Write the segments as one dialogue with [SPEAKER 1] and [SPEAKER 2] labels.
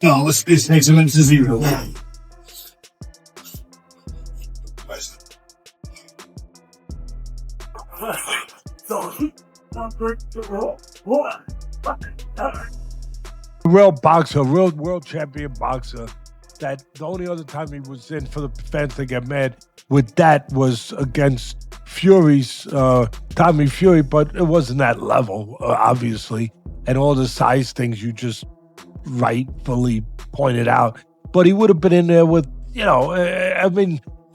[SPEAKER 1] Oh, this takes him into zero.
[SPEAKER 2] Real boxer, real world champion boxer. That the only other time he was in for the fans to get mad with that was against Fury's Tommy Fury, but it wasn't that level, obviously, and all the size things you just rightfully pointed out. But he would have been in there with,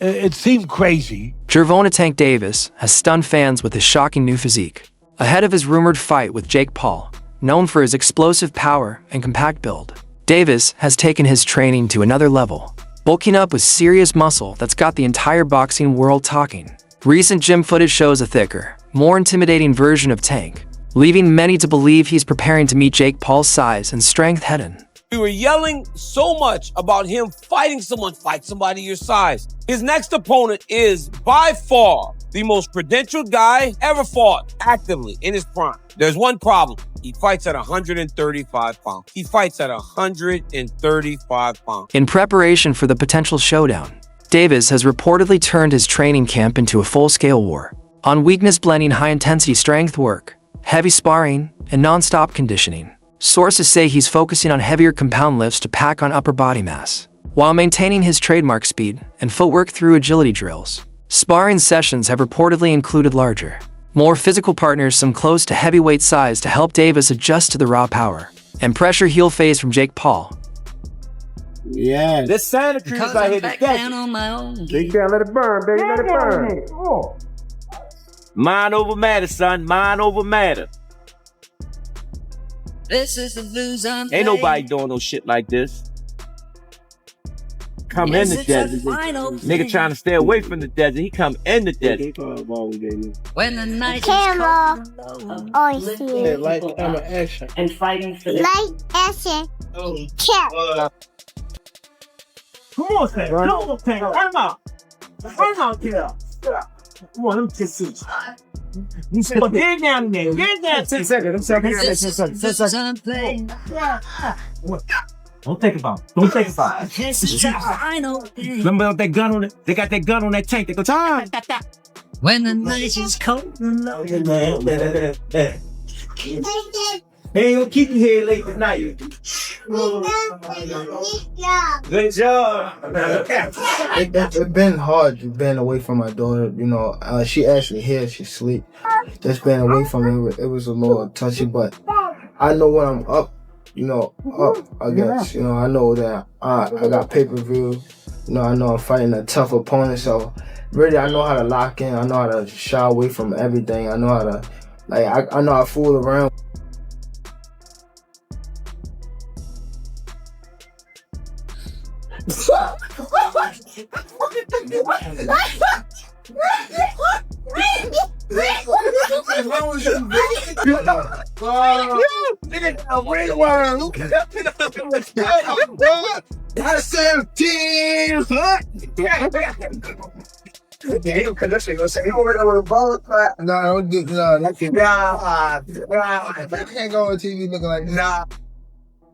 [SPEAKER 2] it seemed crazy.
[SPEAKER 3] Gervonta Tank Davis has stunned fans with his shocking new physique. Ahead of his rumored fight with Jake Paul, known for his explosive power and compact build, Davis has taken his training to another level, bulking up with serious muscle that's got the entire boxing world talking. Recent gym footage shows a thicker, more intimidating version of Tank, leaving many to believe he's preparing to meet Jake Paul's size and strength head-on.
[SPEAKER 4] We were yelling so much about him fighting someone, fight somebody your size. His next opponent is by far the most credentialed guy ever fought actively in his prime. There's one problem. He fights at 135 pounds. He fights at 135 pounds.
[SPEAKER 3] In preparation for the potential showdown, Davis has reportedly turned his training camp into a full-scale war, on weakness blending high-intensity strength work, heavy sparring, and non-stop conditioning. Sources say he's focusing on heavier compound lifts to pack on upper body mass, while maintaining his trademark speed and footwork through agility drills. Sparring sessions have reportedly included larger, more physical partners, some close to heavyweight size, to help Davis adjust to the raw power and pressure he'll face from Jake Paul.
[SPEAKER 4] Yeah, this Santa Cruz out here to get you.
[SPEAKER 5] Big down, let it burn, baby, let it burn.
[SPEAKER 4] Mind over matter, son. Mind over matter.
[SPEAKER 6] This is the blues on.
[SPEAKER 4] Ain't nobody doing no shit like this. Come in the desert. Nigga trying to stay away from the desert. He come in the desert.
[SPEAKER 6] When the night
[SPEAKER 7] Camera. Oh,
[SPEAKER 5] Yeah, light, camera, action.
[SPEAKER 6] and fighting for the
[SPEAKER 7] Light, action. Check.
[SPEAKER 1] Come on, Tank. Come on, Tank. Run out. Run out here. Come on, them kisses. Get down there. Get down.
[SPEAKER 5] 10 seconds, 10 seconds.
[SPEAKER 6] blues on play.
[SPEAKER 1] Don't think about it. Don't think about it.
[SPEAKER 6] This is the final day.
[SPEAKER 4] Remember that gun on it? They got that gun on that tank. They go, time.
[SPEAKER 6] When the night is cold and low.
[SPEAKER 5] Hey, you'll keep you here late at night. Good job.
[SPEAKER 8] It's been hard being away from my daughter. She actually here, she sleep. Just being away from her, it was a little touchy, but I know when I'm up, I guess. I know that I got pay-per-view. I know I'm fighting a tough opponent, so really I know how to lock in. I know how to shy away from everything. I know how to, I know how to fool around.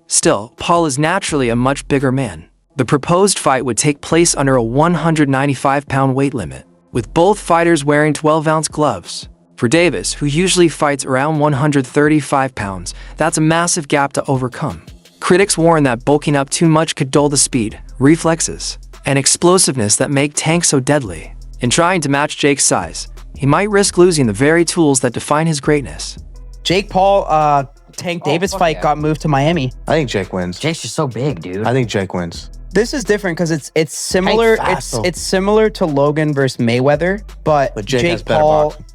[SPEAKER 3] Still, Paul is naturally a much bigger man. The proposed fight would take place under a 195-pound weight limit, with both fighters wearing 12-ounce gloves. For Davis, who usually fights around 135 pounds, that's a massive gap to overcome. Critics warn that bulking up too much could dull the speed, reflexes, and explosiveness that make Tank so deadly. In trying to match Jake's size, he might risk losing the very tools that define his greatness.
[SPEAKER 9] Jake Paul, Tank Davis fight got moved to Miami.
[SPEAKER 10] I think Jake wins.
[SPEAKER 6] Jake's just so big, dude.
[SPEAKER 10] I think Jake wins.
[SPEAKER 9] This is different because it's similar. It's similar to Logan versus Mayweather, but
[SPEAKER 10] Jake has
[SPEAKER 9] Jake
[SPEAKER 10] better
[SPEAKER 9] Paul
[SPEAKER 10] boxing.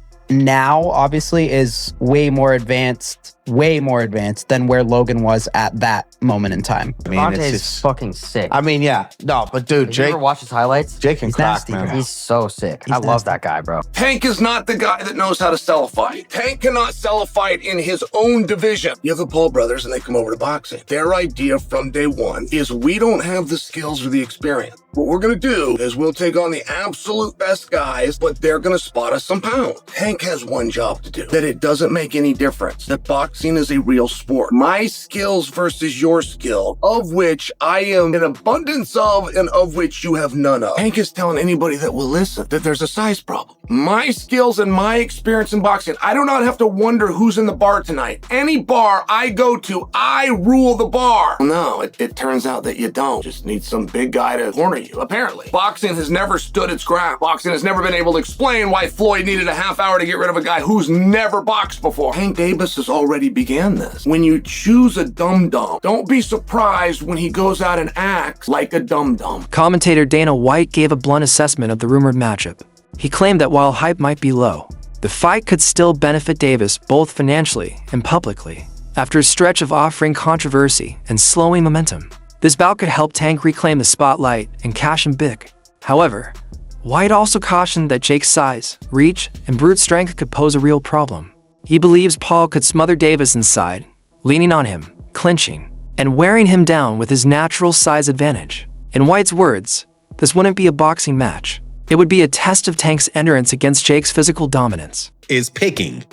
[SPEAKER 9] now obviously is way more advanced than where Logan was at that moment in time.
[SPEAKER 10] I mean,
[SPEAKER 6] Gervonta
[SPEAKER 10] it's
[SPEAKER 6] is
[SPEAKER 10] just,
[SPEAKER 6] fucking sick.
[SPEAKER 10] I mean, yeah. No, but dude,
[SPEAKER 6] Did you
[SPEAKER 10] Jake,
[SPEAKER 6] ever watch his highlights?
[SPEAKER 10] Jake can
[SPEAKER 9] He's
[SPEAKER 10] crack,
[SPEAKER 9] nasty,
[SPEAKER 10] man.
[SPEAKER 9] bro.
[SPEAKER 6] He's so sick.
[SPEAKER 9] He's
[SPEAKER 6] I love
[SPEAKER 9] nasty.
[SPEAKER 6] that guy, bro.
[SPEAKER 11] Tank is not the guy that knows how to sell a fight. Tank cannot sell a fight in his own division. You have the Paul brothers and they come over to boxing. Their idea from day one is we don't have the skills or the experience. What we're gonna do is we'll take on the absolute best guys, but they're gonna spot us some pounds. Tank has one job to do, that it doesn't make any difference. That boxing boxing is a real sport. My skills versus your skill, of which I am an abundance of and of which you have none of. Tank is telling anybody that will listen that there's a size problem. My skills and my experience in boxing, I do not have to wonder who's in the bar tonight. Any bar I go to, I rule the bar. No, it turns out that you don't. Just need some big guy to corner you, apparently. Boxing has never stood its ground. Boxing has never been able to explain why Floyd needed a half hour to get rid of a guy who's never boxed before. Tank Davis has already began this. When you choose a dum-dum, don't be surprised when he goes out and acts like a dum-dum.
[SPEAKER 3] Commentator Dana White gave a blunt assessment of the rumored matchup. He claimed that while hype might be low, the fight could still benefit Davis both financially and publicly. After a stretch of offering controversy and slowing momentum, this bout could help Tank reclaim the spotlight and cash in big. However, White also cautioned that Jake's size, reach, and brute strength could pose a real problem. He believes Paul could smother Davis inside, leaning on him, clinching, and wearing him down with his natural size advantage. In White's words, this wouldn't be a boxing match. It would be a test of Tank's endurance against Jake's physical dominance.
[SPEAKER 12] Is picking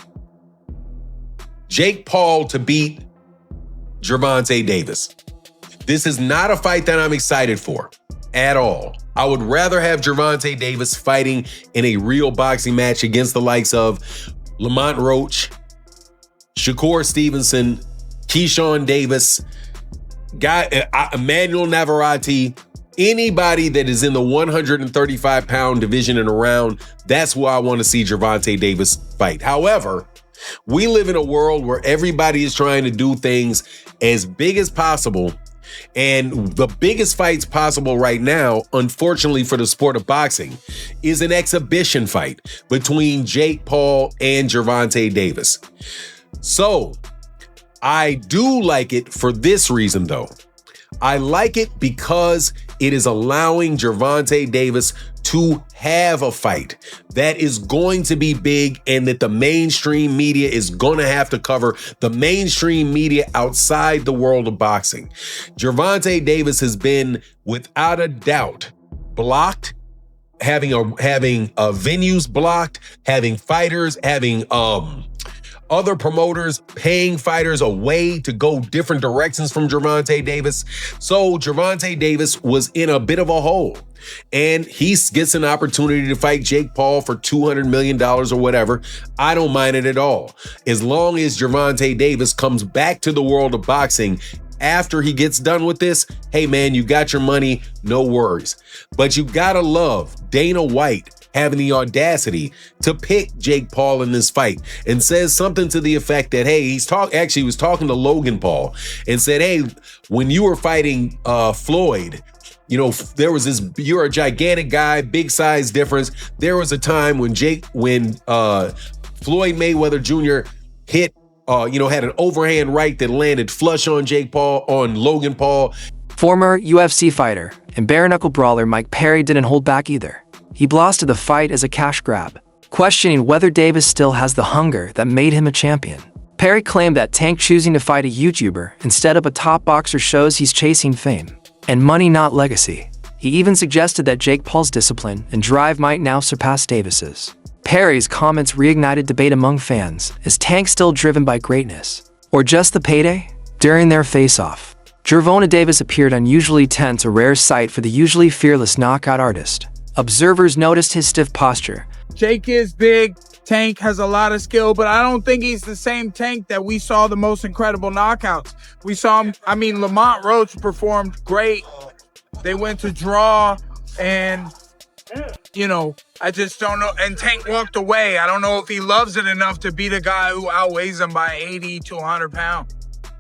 [SPEAKER 12] Jake Paul to beat Gervonta Davis. This is not a fight that I'm excited for at all. I would rather have Gervonta Davis fighting in a real boxing match against the likes of Lamont Roach, Shakur Stevenson, Keyshawn Davis, Emmanuel Navarrete, anybody that is in the 135-pound division and around. That's where I want to see Gervonta Davis fight. However, we live in a world where everybody is trying to do things as big as possible. And the biggest fights possible right now, unfortunately for the sport of boxing, is an exhibition fight between Jake Paul and Gervonta Davis. So I do like it for this reason, though. I like it because it is allowing Gervonta Davis to have a fight that is going to be big and that the mainstream media is going to have to cover, the mainstream media outside the world of boxing. Gervonta Davis has been, without a doubt, blocked, having venues blocked, having fighters, having other promoters paying fighters away to go different directions from Gervonta Davis. So Gervonta Davis was in a bit of a hole. And he gets an opportunity to fight Jake Paul for $200 million or whatever. I don't mind it at all. As long as Gervonta Davis comes back to the world of boxing after he gets done with this, hey man, you got your money, no worries. But you gotta love Dana White having the audacity to pick Jake Paul in this fight and says something to the effect that, hey, he was talking to Logan Paul and said, hey, when you were fighting Floyd, you know, there was this, you're a gigantic guy, big size difference. There was a time when Floyd Mayweather Jr. hit, had an overhand right that landed flush on Logan Paul.
[SPEAKER 3] Former UFC fighter and bare-knuckle brawler Mike Perry didn't hold back either. He blasted the fight as a cash grab, questioning whether Davis still has the hunger that made him a champion. Perry claimed that Tank choosing to fight a YouTuber instead of a top boxer shows he's chasing fame and money, not legacy. He even suggested that Jake Paul's discipline and drive might now surpass Davis's. Perry's comments reignited debate among fans. Is Tank still driven by greatness, or just the payday? During their face-off, Gervonta Davis appeared unusually tense, a rare sight for the usually fearless knockout artist. Observers noticed his stiff posture.
[SPEAKER 13] Jake is big. Tank has a lot of skill, but I don't think he's the same Tank that we saw the most incredible knockouts. We saw him, Lamont Roach performed great. They went to draw, and, I just don't know. And Tank walked away. I don't know if he loves it enough to beat a guy who outweighs him by 80 to 100 pounds.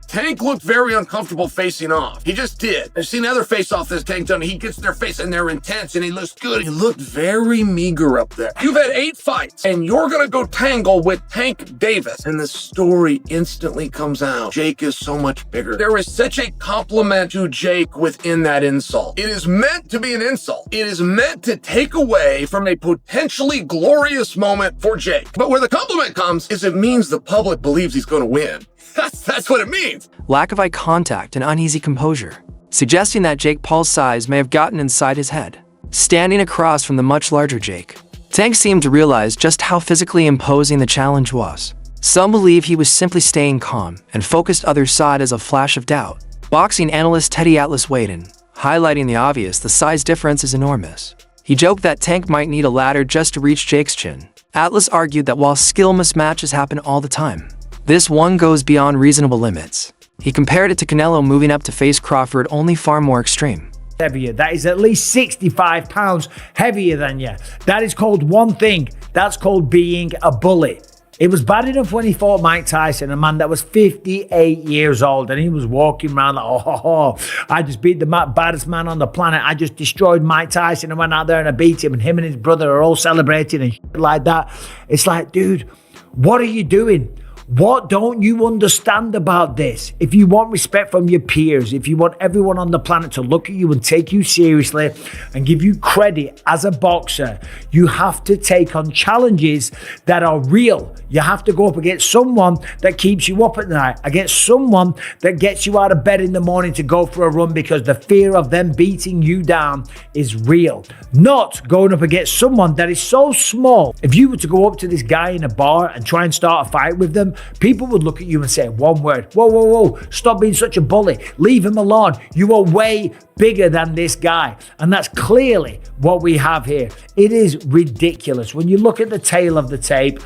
[SPEAKER 11] Tank looked very uncomfortable facing off. He just did. I've seen other face-off this Tank done. He gets their face and they're intense and he looks good. He looked very meager up there. You've had 8 fights and you're gonna go tangle with Tank Davis. And the story instantly comes out. Jake is so much bigger. There is such a compliment to Jake within that insult. It is meant to be an insult. It is meant to take away from a potentially glorious moment for Jake. But where the compliment comes is it means the public believes he's gonna win. That's what it means.
[SPEAKER 3] Lack of eye contact and uneasy composure, suggesting that Jake Paul's size may have gotten inside his head. Standing across from the much larger Jake, Tank seemed to realize just how physically imposing the challenge was. Some believe he was simply staying calm and focused, others saw it as a flash of doubt. Boxing analyst Teddy Atlas weighed in, highlighting the obvious: the size difference is enormous. He joked that Tank might need a ladder just to reach Jake's chin. Atlas argued that while skill mismatches happen all the time, this one goes beyond reasonable limits. He compared it to Canelo moving up to face Crawford, only far more extreme.
[SPEAKER 14] Heavier. That is at least 65 pounds heavier than you. That is called one thing. That's called being a bully. It was bad enough when he fought Mike Tyson, a man that was 58 years old, and he was walking around like, oh, I just beat the baddest man on the planet. I just destroyed Mike Tyson and went out there and I beat him, and him and his brother are all celebrating and shit like that. It's like, dude, what are you doing? What don't you understand about this? If you want respect from your peers, if you want everyone on the planet to look at you and take you seriously and give you credit as a boxer, you have to take on challenges that are real. You have to go up against someone that keeps you up at night, against someone that gets you out of bed in the morning to go for a run because the fear of them beating you down is real. Not going up against someone that is so small. If you were to go up to this guy in a bar and try and start a fight with them, people would look at you and say one word: whoa, whoa, whoa, stop being such a bully. Leave him alone. You are way bigger than this guy. And that's clearly what we have here. It is ridiculous. When you look at the tail of the tape,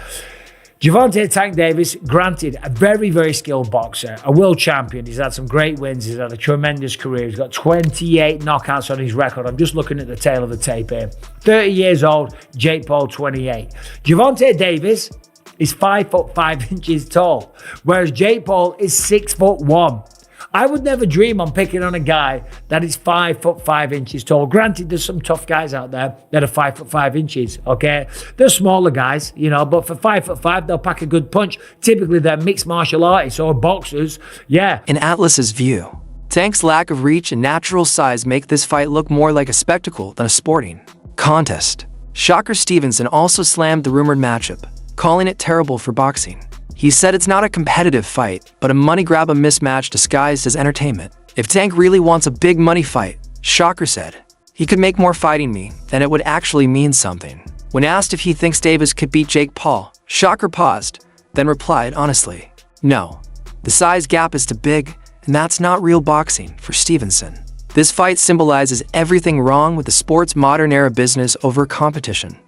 [SPEAKER 14] Gervonta Tank Davis, granted, a very, very skilled boxer, a world champion. He's had some great wins. He's had a tremendous career. He's got 28 knockouts on his record. I'm just looking at the tail of the tape here. 30 years old, Jake Paul, 28. Gervonta Davis is 5'5" tall, whereas Jake Paul is 6'1". I would never dream on picking on a guy that is 5'5" tall. Granted, there's some tough guys out there that are 5'5", okay? They're smaller guys, you know, but for 5'5", they'll pack a good punch. Typically, they're mixed martial artists or boxers, yeah.
[SPEAKER 3] In Atlas's view, Tank's lack of reach and natural size make this fight look more like a spectacle than a sporting contest. Shocker Stevenson also slammed the rumored matchup, calling it terrible for boxing. He said it's not a competitive fight, but a money grab, a mismatch disguised as entertainment. If Tank really wants a big money fight, Shocker said, he could make more fighting me, then it would actually mean something. When asked if he thinks Davis could beat Jake Paul, Shocker paused, then replied honestly, no. The size gap is too big, and that's not real boxing for Stevenson. This fight symbolizes everything wrong with the sport's modern era business over competition.